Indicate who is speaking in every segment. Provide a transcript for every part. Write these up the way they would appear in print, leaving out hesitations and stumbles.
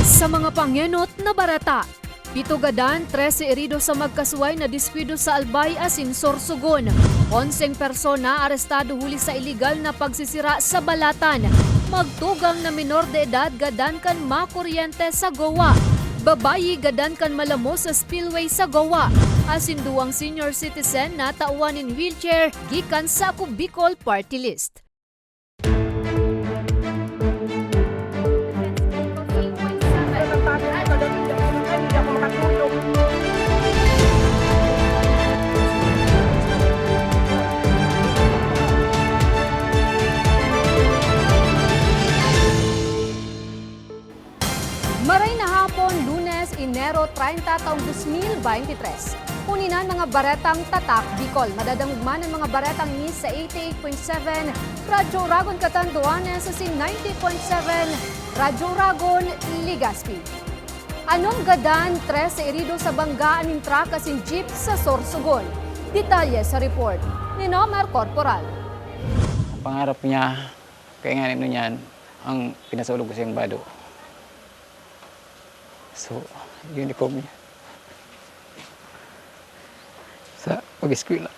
Speaker 1: Sa mga pangyenot na barata, 7 gadan, 13 erido sa magkasuway na diskwido sa Albay asin Sorsogon. 11 persona arestado huli sa iligal na pagsisira sa balatan. Magtugang na minor de edad gadan kan makuryente sa Goa. Babayi gadan kan malamo sa spillway sa Goa. Asin duwang senior citizen na tauan in wheelchair gikan sa Bicol Party List. Maray na hapon, Lunes, Enero 30 taong 2023. Uninan mga baretang tatak Bicol. Madadangugman ang mga baretang ni sa 88.7, Radyo Ragon Catanduanes sa 90.7, Radyo Ragon Legazpi. Anong gadan 13 erido sa banggaan ng truck asin jeep sa Sorsogon? Detalye sa report ni Nomer Corporal.
Speaker 2: Ang pangarap niya, kaya nga nito niyan, ang pinasulog ko siyang bado. So, uniform niya. Sa pag-eskwela.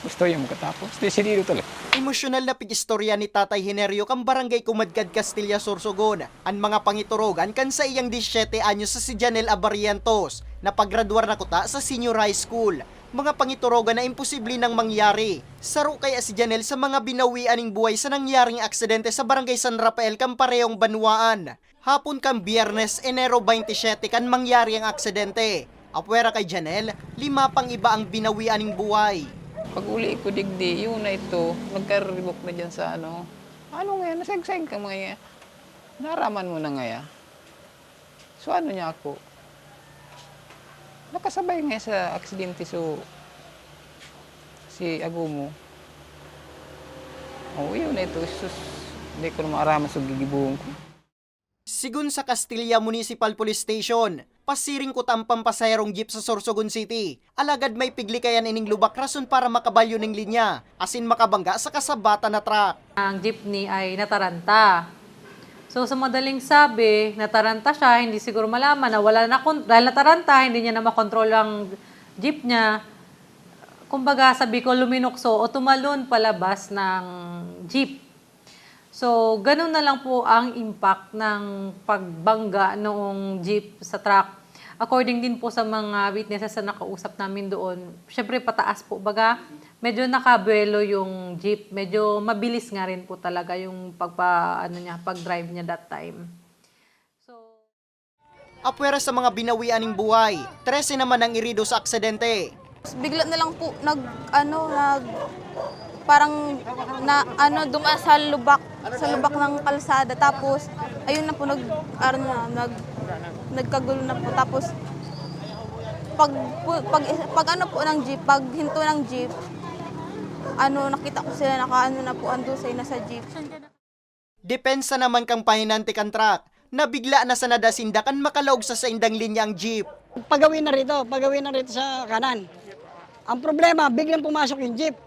Speaker 2: Gusto niya makatapos. Desidido talaga.
Speaker 3: Emosyonal na pigistorya ni Tatay Hinerio kang barangay Kumadgad, Castilla, Sorsogon. Ang mga pangiturogan kan sa iyang 17 anyos sa si Janel Abarientos na paggraduar na kuta sa senior high school. Mga pangiturogan na imposible nang mangyari. Saro kaya si Janel sa mga binawian ng buhay sa nangyaring aksidente sa barangay San Rafael Camparehong, Banwaan. Hapon kang Biyernes, Enero 27 kan mangyari ang aksidente. Apwera kay Janel, 5 pang iba ang binawian ng buhay.
Speaker 2: Pag uli ko digdi, yun na ito, nagkaribok na dyan sa ano. Ano nga yan? Nasag-sag ka mga yan. Naraman mo na nga yan. So ano niya ako? Nakasabay nga sa aksidente so si Agumo. Oh, yun na ito. Sus, hindi ko na maaraman sa gigibuhong ko.
Speaker 3: Sigun sa Castilla Municipal Police Station, pasiring ko tampang pasahirong jeep sa Sorsogon City. Alagad may pigli kayan ining lubak rason para makabalyo ng linya, asin makabangga sa kasabata na truck.
Speaker 4: Ang jeepney ay nataranta. So sa madaling sabi, nataranta siya, hindi siguro malaman na wala na, dahil nataranta, hindi niya na makontrol ang jeep niya. Kumbaga sabi ko luminokso o tumalon palabas ng jeep. So ganun na lang po ang impact ng pagbangga noong jeep sa truck. According din po sa mga witnesses na nakausap namin doon, syempre pataas po, baga medyo nakabuelo yung jeep, medyo mabilis nga rin po talaga yung pag-drive niya that time. So,
Speaker 3: Apwera sa mga binawian ng buhay, 13 naman ang irido sa aksidente.
Speaker 5: Bigla na lang po dumaan sa lubak ng kalsada, tapos ayun na po nagkagulo na po, tapos pag hinto ng jeep, nakita ko sila nasa jeep.
Speaker 3: Depensa naman kang pahinanti kan truck, na bigla na sa nadasindakan makalaog sa indang linya ang jeep.
Speaker 6: Pagawin na rito sa kanan. Ang problema, biglang pumasok yung jeep.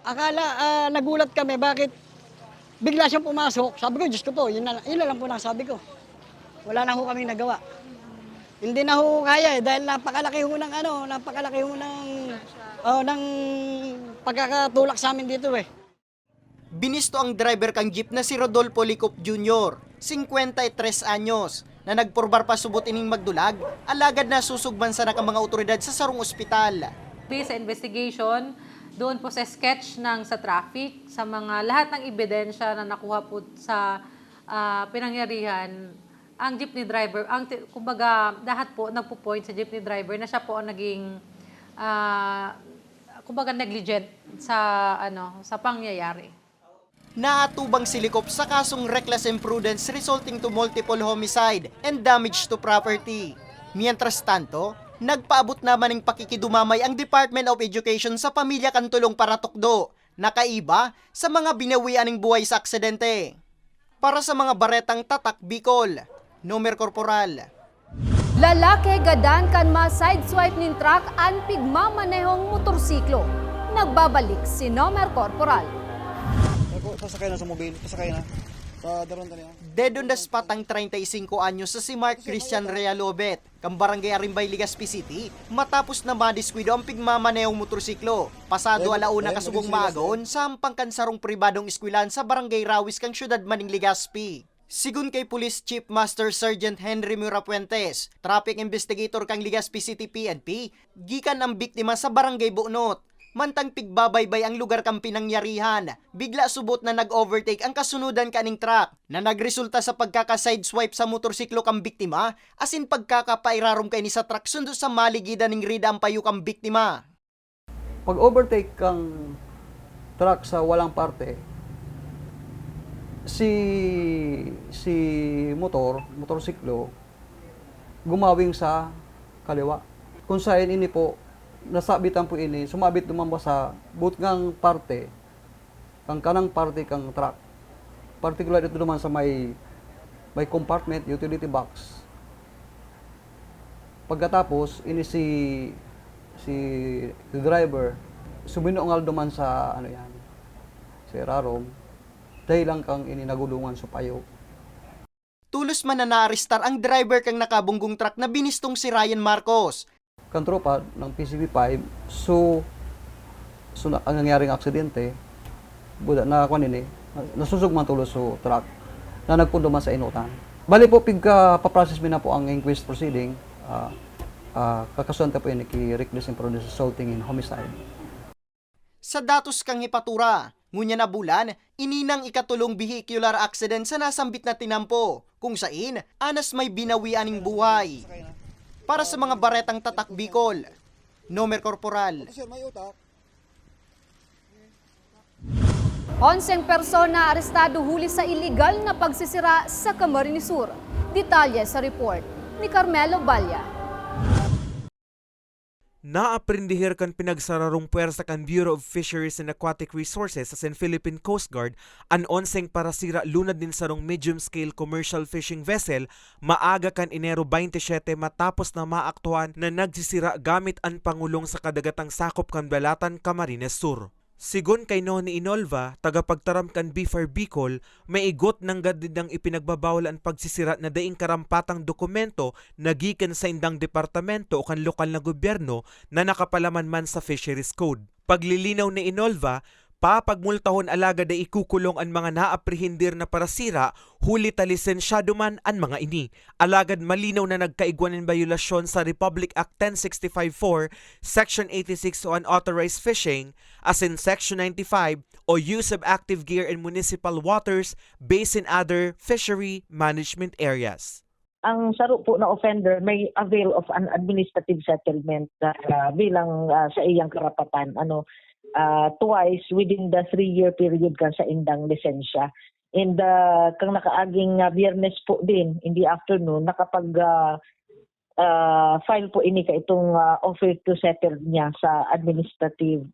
Speaker 6: Akala, nagulat kami, bakit bigla siyang pumasok. Sabi ko, Diyos ko po, yun na lang po nasabi ko. Wala na ho kaming nagawa. Hindi na ho kaya dahil napakalaki ho ng pagkakatulak sa amin dito eh.
Speaker 3: Binisto ang driver kang jeep na si Rodolfo Licop Jr., 53 anyos, na nagpurbar pa subot ining magdulag, alagad na susugban sa mga otoridad sa sarong ospital.
Speaker 4: based sa investigation, doon po sa sketch ng sa traffic, sa mga lahat ng ebidensya na nakuha po sa pinangyarihan, ang jeepney driver, kumbaga lahat po nagpo-point sa jeepney driver na siya po ang naging kumbaga negligent sa pangyayari.
Speaker 3: Naatubang si Licop sa kasong reckless imprudence resulting to multiple homicide and damage to property. Mientras tanto, nagpaabot naman ng pakikidumamay ang Department of Education sa pamilya Kantulong Paratukdo, nakaiba sa mga binawian ng buhay sa aksidente. Para sa mga baretang tatak Bicol, Nomer Corporal.
Speaker 1: Lalaki gadan kan ma-sideswipe nin truck an pigmamanehong motorsiklo. Nagbabalik si Nomer Corporal.
Speaker 7: Sasakay na sa mobil, sasakay na.
Speaker 3: Dead on the spot ang 35 anyos sa si Mark Christian Realobet, kang barangay Arimbay, Legazpi City, matapos na madiskwida ang pigmamanehong motorsiklo. Pasado alauna kasubong maagon sa pangkansarong pribadong eskwelahan sa barangay Rawis kang syudad maning Legazpi. Sigun kay Police Chief Master Sergeant Henry Murapuentes, traffic investigator kang Legazpi City PNP, gikan ang biktima sa barangay Bunot. Mantang pigbabaybay ang lugar kang pinangyarihan, bigla subot na nag-overtake ang kasunudan kaning truck na nagresulta sa pagkaka-sideswipe sa motorsiklo kang biktima asin pagkakapairarom kay ni sa truck sundo sa maligidan ning rida ang payo kang biktima.
Speaker 7: Pag overtake kang truck sa walang parte, si motorsiklo gumawing sa kaliwa. Kung saan ini po nasabitan po ini, sumabit naman sa butngang parte, kang kanang parte kang truck. Particular ito naman sa may compartment, utility box. Pagkatapos, ini si driver, suminungal naman sa si rarom, dahil lang kang ini nagulungan sa payo.
Speaker 3: Tulos man na naarestar ang driver kang nakabunggong truck na binistong si Ryan Marcos.
Speaker 7: Kang tropa ng PCV5, so ang nangyaring aksidente, buda na nasusog man tulos sa truck na nagpundo man sa inutan. Bali po, pigka paprocess mi na po ang inquest proceeding, kakasuhan ta po yun ki reckless imprudence assaulting in homicide.
Speaker 3: Sa datos kang ipatura, ngunya na bulan, ininang ikatulong vehicular accident sa nasambit na tinampo, kung sain, anas may binawianing buhay. Para sa mga baretang tatak Bicol, Nomer Corporal.
Speaker 1: 11 persona arestado huli sa iligal na pagsisira sa Camarines Sur. Detalye sa report ni Carmelo Balya.
Speaker 8: Naaprendihir kan pinagsararong puwersa kan Bureau of Fisheries and Aquatic Resources sa Philippine Coast Guard an 11 parasira lunad din sarong medium-scale commercial fishing vessel maaga kan Enero 27 matapos na maaktuhan na nagsisira gamit ang pangulong sa kadagatang sakop kan Balatan, Camarines Sur. Sigon kay Noni Inolva, tagapagtaram kan BFAR Bicol, may igot ng gadid ng ipinagbabawal ang pagsisira na daing karampatang dokumento na gikan sa indang departamento o kan lokal na gobyerno na nakapalaman man sa Fisheries Code. Paglilinaw ni Inolva, papagmultahon alaga da ikukulong ang mga naaprehendir na parasira, huli ta lisensyado man ang mga ini. Alagad malinaw na nagkaigwan ng bayulasyon sa Republic Act 10654, Section 86 o unauthorized fishing, as in Section 95 o use of active gear in municipal waters based in other fishery management areas.
Speaker 9: Ang saro po na offender may avail of an administrative settlement bilang sa iyang karapatan twice within the 3-year period kan sa indang lisensya. And kang nakaaging Biyernes po din in the afternoon nakapag file po ini ka itong offer to settle niya sa administrative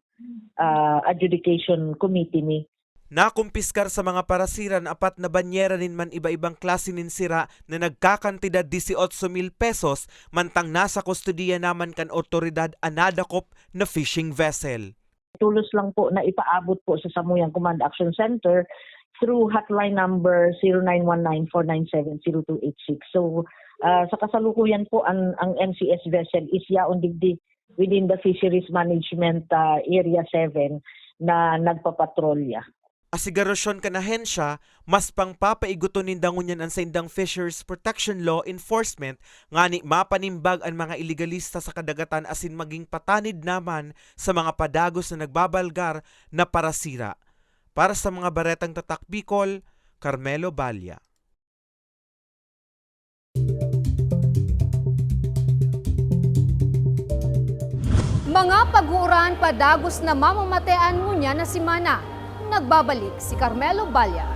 Speaker 9: adjudication committee ni.
Speaker 8: Nakumpiskar sa mga parasiran apat na banyera nin man iba-ibang klase nin sira na nagkakantidad 18,000 pesos mantang nasa kustudiya naman kan otoridad anadakop na fishing vessel.
Speaker 9: Tulos lang po na ipaabot po sa Samuyang Command Action Center through hotline number 0919-497-0286. So sa kasalukuyan po ang NCS vessel is yaon digdi within the Fisheries Management Area 7 na nagpapatrolya.
Speaker 8: Asigarasyon kan ahensya, mas pangpapaiguton nindangon yan ang sa indang Fisheries Protection Law Enforcement ngani mapanimbag ang mga iligalista sa kadagatan asin maging patanid naman sa mga padagos na nagbabalgar na parasira. Para sa mga baretang tatak Bicol, Carmelo Balya.
Speaker 1: Mga pag-uuran padagos na mamamatean ngunya na simana. Nagbabalik si Carmelo Balya.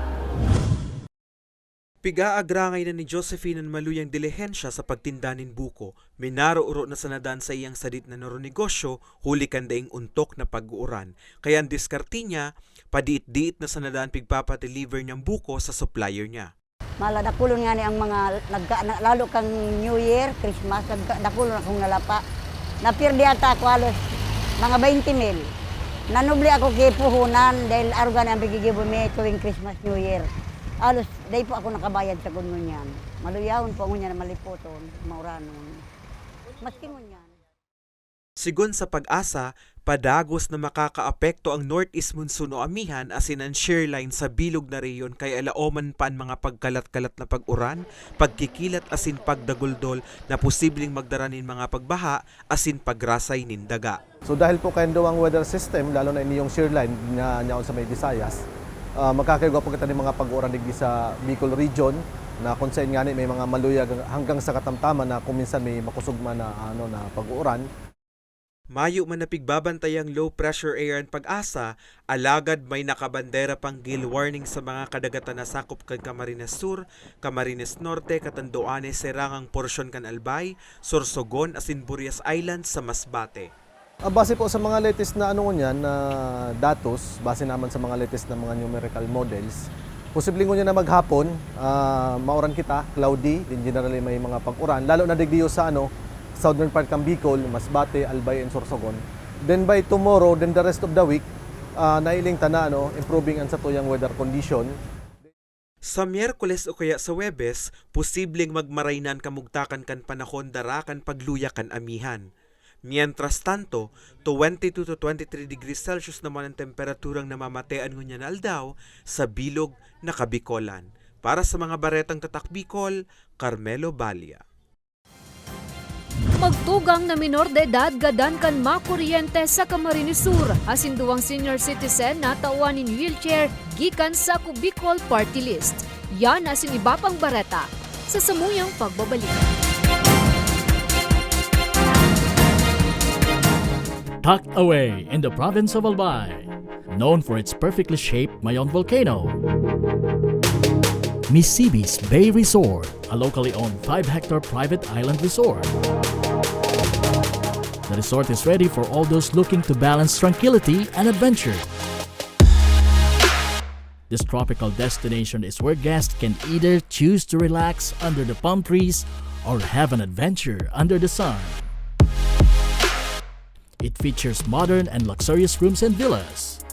Speaker 8: Piga-agrangay na ni Josephine ang maluyang dilihensya sa pagtindanin buko. Minaro-uro na sanadaan sa iyang sadit na negosyo, huli kan daing untok na pag-uuran. Kaya ang diskarte niya, padiit-diit na sanadaan pigpapadeliver niyang buko sa supplier niya.
Speaker 10: Maladakulon nga ni ang mga, lalo kang New Year, Christmas, nagdakulon akong nalapa. Napirdi ata ako halos mga 20 mil. Nanubli ako kipuhunan dahil arugan ang bigigibo mi tuwing Christmas, New Year. Alos, day po ako nakabayad sa kununyan. Maluyawon po ako niya na malipoton, mauranon. Maski ngunyan.
Speaker 8: Sigon sa Pag-asa, padagos na makakaapekto ang Northeast Monsoon o amihan asin ang shear line sa bilog na reyon kay alaoman pa ang mga pagkalat-kalat na pag-uran, pagkikilat asin pagdaguldol na posibleng magdaranin mga pagbaha asin pagrasay nin daga.
Speaker 11: So dahil po kayo ang weather system, lalo na inyong shear line na nyaon sa may Visayas, magkakagawa po kita ng mga pag-uran digdi sa Bicol region na kung saan nga may mga maluyag hanggang sa katamtaman na kung minsan may makusugma na, na pag-uran.
Speaker 8: Mayo man na pigbabantayang low pressure area ang Pag-asa, alagad may nakabandera pang gale warning sa mga kadagatan na sakop kag Camarines Sur, Camarines Norte, Catanduanes, Serangang porsyon kan Albay, Sorsogon asin Burias Island sa Masbate.
Speaker 11: Base po sa mga latest na na datos, base naman sa mga latest na mga numerical models, posibleng niya na maghapon, mauran kita, cloudy, din generally may mga pag-uran, lalo na digdiyo sa southern part ng Bicol, Masbate, Albay, and Sorsogon. Then by tomorrow, then the rest of the week, nailing tana, improving ang satuyang weather condition.
Speaker 8: Sa Miyerkules o kaya sa Webes, posibleng magmaraynan kamugtakan kan panahon darakan pagluya kan amihan. Mientras tanto, 22 to 23 degrees Celsius naman ang temperaturang namamatean ngunyan aldaw sa bilog na Kabikolan. Para sa mga baretang tatak Bicol, Carmelo Balia.
Speaker 1: Magtugang na minor de edad gadan kan makuryente sa Camarines Sur. Asin duwang senior citizen na tauan in wheelchair gikan sa Bicol Party List. Yan asin iba pang bareta sa samuyang pagbabalik.
Speaker 12: Tucked away in the province of Albay, known for its perfectly shaped Mayon volcano, Misibis Bay Resort, a locally owned 5-hectare private island resort. The resort is ready for all those looking to balance tranquility and adventure. This tropical destination is where guests can either choose to relax under the palm trees or have an adventure under the sun. It features modern and luxurious rooms and villas,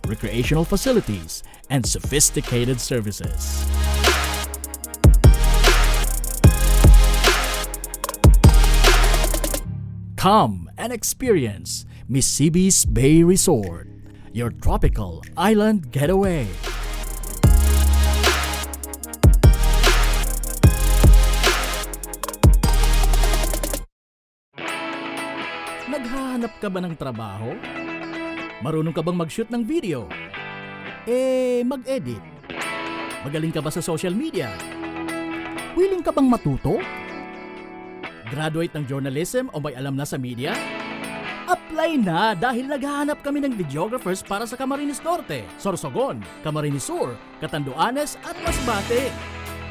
Speaker 12: recreational facilities, and sophisticated services. Come and experience Misibis Bay Resort, your tropical island getaway. Naghahanap ka ba ng trabaho? Marunong ka bang mag-shoot ng video? Mag-edit? Magaling ka ba sa social media? Willing ka bang matuto? Graduate ng journalism o may alam na sa media? Apply na dahil naghahanap kami ng videographers para sa Camarines Norte, Sorsogon, Camarines Sur, Catanduanes at Masbate.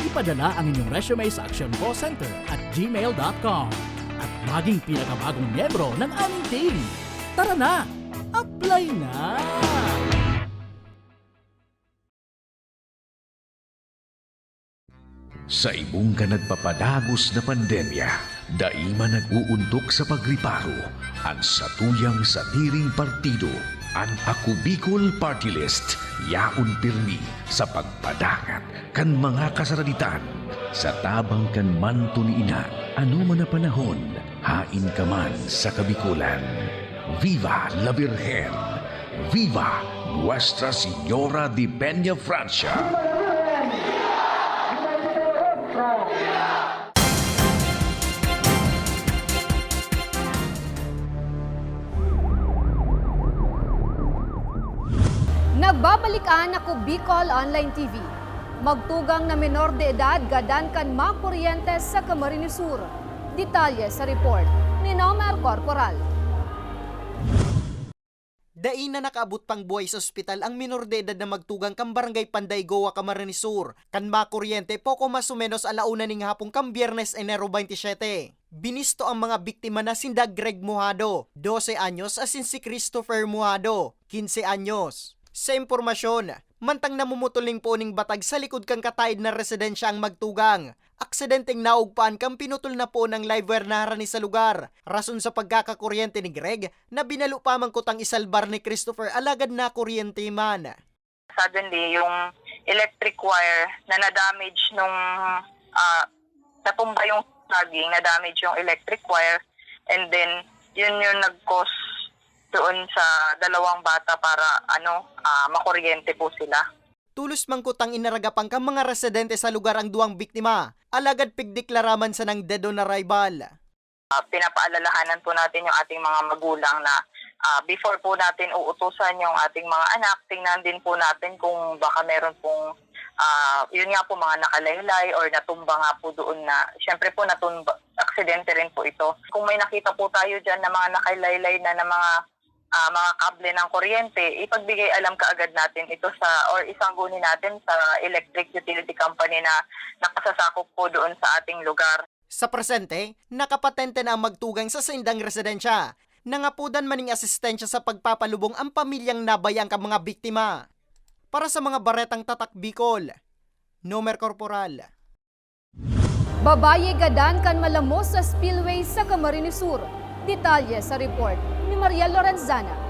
Speaker 12: Ipadala ang inyong resume sa actioncallcenter@gmail.com at maging pinakabagong miyembro ng aming team. Tara na! Apply na!
Speaker 13: Sa imong ka nagpapadagos na pandemya, daima nag-uuntok sa pagriparo ang satuyang satiring partido, ang Ako Bicol Party List, yaon pirmi sa pagpadangat kan mga kasaraditan, sa tabang kan manto ni ina, ano man na panahon, hain ka man sa Kabikulan. Viva la Virgen! Viva Nuestra Señora de Peña Francia!
Speaker 1: Nagbabalikan ako Bicol Online TV. Magtugang na menor de edad gadan kan makuryente sa Camarines Sur. Detalye sa report ni Nomer Corporal.
Speaker 3: Dain na nakaabot pang buhay sa ospital ang minor de edad na magtugang kang barangay Panday Goa, Camarines Sur. Kan makuryente poko mas o menos alauna ning hapong kang Biyernes Enero 27. Binisto ang mga biktima na sinda Greg Mojado, 12 anyos, asin si Christopher Mojado, 15 anyos. Sa impormasyon, mantang namumutuling po ning batag sa likod kang kataid na residensya ang magtugang. Aksidenteng naugpaan kang pinutol na po ng live wire na harani sa lugar. Rason sa pagkakakuryente ni Greg na binalo pa mangkot ang isalbar ni Christopher alagad na kuryente man.
Speaker 14: Suddenly, yung electric wire na na-damage nung natumba yung saging, na-damage yung electric wire, and then yun yung nag-cause doon sa dalawang bata para makuryente po sila.
Speaker 3: Tulos mangkutang inaragapang kang mga residente sa lugar ang duwang biktima. Alagad pigdeklaraman sa ng dead on arrival.
Speaker 14: Pinapaalalahanan po natin yung ating mga magulang na before po natin uutusan yung ating mga anak, tingnan din po natin kung baka meron pong yun nga po mga nakalaylay or natumba nga po doon na, syempre po natumba, aksidente rin po ito. Kung may nakita po tayo dyan na mga nakalaylay na mga kable ng kuryente, ipagbigay alam kaagad natin ito or isanggunin natin sa electric utility company na nakasasakop po doon sa ating lugar.
Speaker 3: Sa presente, nakapatente na ang magtugang sa sindang residensya. Nangapudan maning asistensya sa pagpapalubong ang pamilyang nabayang ka mga biktima. Para sa mga baretang tatak Bicol, Nomer Corporal.
Speaker 1: Babaye gadan kan malamos sa spillway sa Camarines Sur. Detalye sa report ni Maria Lorenzana.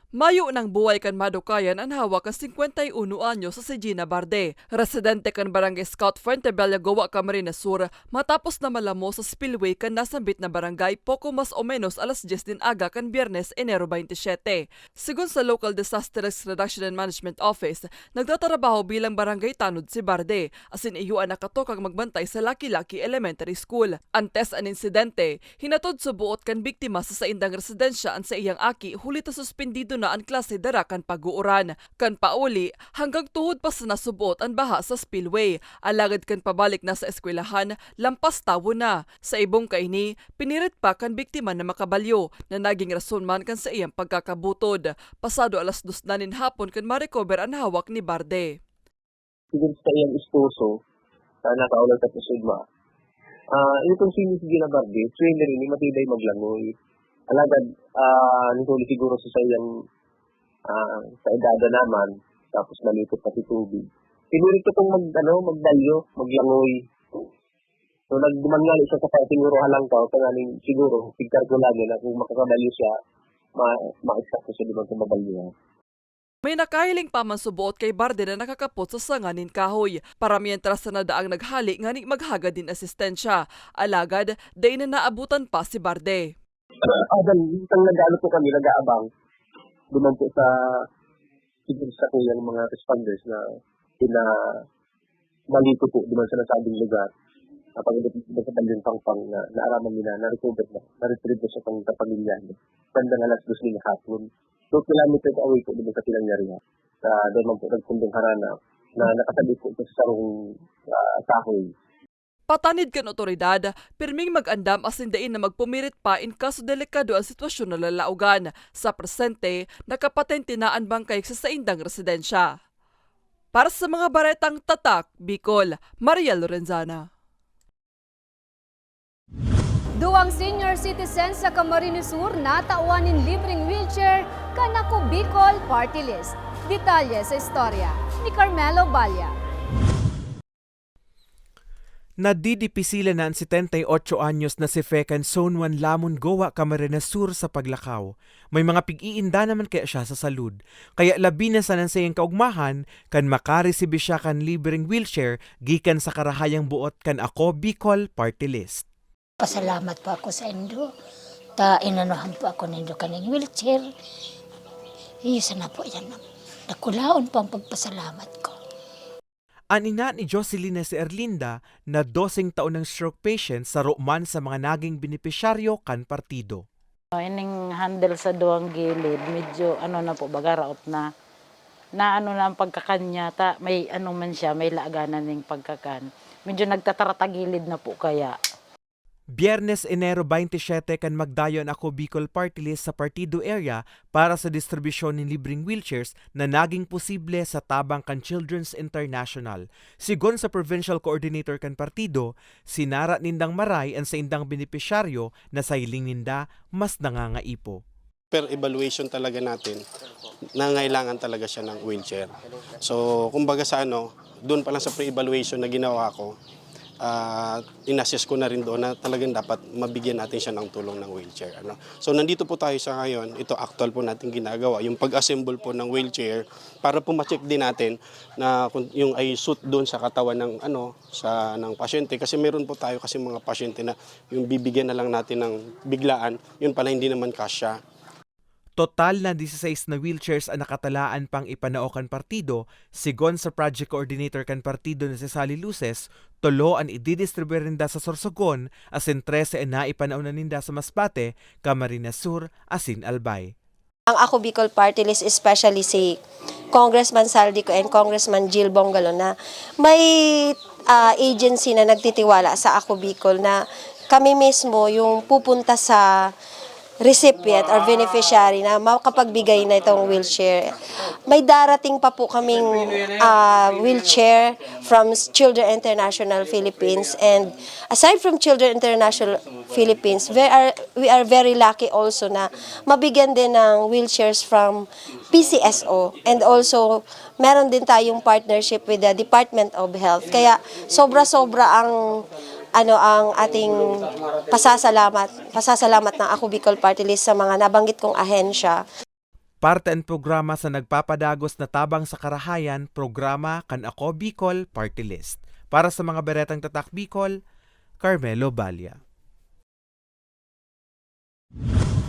Speaker 15: Mayo ng buhay kan madukayan ang hawak ka 51 anyo sa si Gina Barde. Residente kan Barangay Scout Fuentebella, Gowa, Camarines Sur, matapos na malamo sa spillway kan nasambit na barangay poco mas o menos alas 10 din aga kan Biyernes, Enero 27. Sigun sa Local Disaster Risk Reduction and Management Office, nagtatrabaho bilang barangay tanod si Barde, asin iyuan nakatokang magbantay sa Laki-Laki Elementary School. Antes an insidente, hinatod sa buot kan biktima sa saindang residensya an sa iyang aki huli ta suspendido na ang klase dara kan pag-uuran. Kan pauli, hanggang tuhod pa sa nasubot ang baha sa spillway. Alagad kan pabalik na sa eskwelahan, lampas tawo na. Sa ibong kaini, pinirit pa kan biktima na makabalyo na naging rason man kan sa iyang pagkakabutod. Pasado alas 2 na nin hapon kan ma-recover ang hawak ni Barde.
Speaker 16: Siguro sa iyang isposo, nakaulat at Sigma. Itong sinis Gina Barde, trainer ni matibay maglangoy. Alagad, nituli siguro sa iyang sa edada naman, tapos nalipot pati tubig. Sinurit ko itong magdalyo, maglangoy. So, nagdumangali siya sa siguro halangkaw, tangaling siguro, pigkar ko lagi na kung makakadalyo siya, ma-exakt ko siya di magkamabalyo.
Speaker 15: May nakahiling pa man subuot kay Barde na nakakapot sa sanganin kahoy. Para mientras na nadaang naghali ngani maghaga din asistensya. Alagad, day na naabutan pa si Barde.
Speaker 16: Isang nag-ano po kami, nag-aabang. Duman po sa kuyang mga responders na malito po duman sa nasabing lugar. Kapag sa Balyong Pangpang na naaraman nila, na-recover na, na-retrieve sa pangkapamilya. Bandang alas 2 nila hapon. 2 kilometers away po duman sa pinangyarihan. Doon man po nagpundong harana na nakasabi po sa sarong kahoy.
Speaker 15: Patanid kan otoridad, pirming mag-andam asindain na magpumirit pa in kaso delikado ang sitwasyon na lalaugan. Sa presente, nakapatente na ang bangkay sa saindang residensya. Para sa mga baretang tatak, Bicol, Maria Lorenzana.
Speaker 1: Duwang senior citizens sa Camarines Sur natauanin libreng wheelchair kanako Bicol Party List. Detalye sa istorya ni Carmelo Balya.
Speaker 8: Nadidipisila na ang 78 anyos na si Fekan Sonwan Lamon Gowa, Camarines Sur sa paglakaw. May mga pig-iinda naman kaya siya sa salud. Kaya labi na sa nansayang kaugmahan, kan makaresibi siya kan libreng wheelchair gikan sa karahayang buot kan ako Bicol Party List.
Speaker 17: Pasalamat po ako sa Indo. Inanuhan po ako ng Indo kaning wheelchair. Isa na po yan. Nakulaon po ang pagpasalamat ko.
Speaker 8: Ang ina ni Jocelyn si Erlinda na 12 taon ng stroke patient sa Roman sa mga naging benepisyaryo kan partido.
Speaker 18: Ining handle sa duwang gilid, medyo na po, bagaraot na ang pagkakanya, may man siya, may laaganan ng pagkakan. Medyo nagtataratagilid na po kaya.
Speaker 8: Biyernes, Enero 27 kan magdayon ako Bicol Party List sa partido area para sa distribusyon ng libreng wheelchairs na naging posible sa tabang kan Children's International. Sigon sa Provincial Coordinator kan partido, sinara nindang maray ang sa indang benepisyaryo na sa hiling ninda mas nangangaipo.
Speaker 19: Per evaluation talaga natin, nangailangan talaga siya ng wheelchair. So kumbaga sa doon pa lang sa pre-evaluation na ginawa ko, inassess ko na rin doon na talagang dapat mabigyan natin siya ng tulong ng wheelchair. So nandito po tayo sa ngayon, ito actual po natin ginagawa, yung pag-assemble po ng wheelchair para po ma-check din natin na kung yung ay suit doon sa katawan ng ng pasyente, kasi meron po tayo kasi mga pasyente na yung bibigyan na lang natin ng biglaan, yun pala hindi naman kasya.
Speaker 8: Total na 16 na wheelchairs ang nakatalaan pang ipanaokan partido, sigon sa project coordinator kan partido na si Sally Luces, 3 ang ididistribute rinda sa Sorsogon, asin 13 ang naipanaunan ninda sa Masbate, Camarines Sur, asin Albay.
Speaker 20: Ang Ako Bicol Party List, especially si Congressman Saldico and Congressman Jill Bongalo, na may agency na nagtitiwala sa Ako Bicol na kami mismo yung pupunta sa recipient or beneficiary na makapagbigay na itong wheelchair. May darating pa po kaming wheelchair from Children International Philippines, and aside from Children International Philippines, we are very lucky also na mabigyan din ng wheelchairs from PCSO, and also meron din tayong partnership with the Department of Health. Kaya sobra-sobra ang ating pasasalamat ng Ako Bicol Party List sa mga nabanggit kong ahensya.
Speaker 8: Parte ang programa sa nagpapadagos na tabang sa karahayan, programa kan Ako Bicol Party List. Para sa mga beretang tatak Bicol, Carmelo Balia.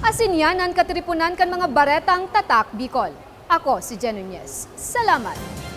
Speaker 1: Asin yan ang katripunan kan mga baretang tatak Bicol. Ako si Jen Nunez. Salamat!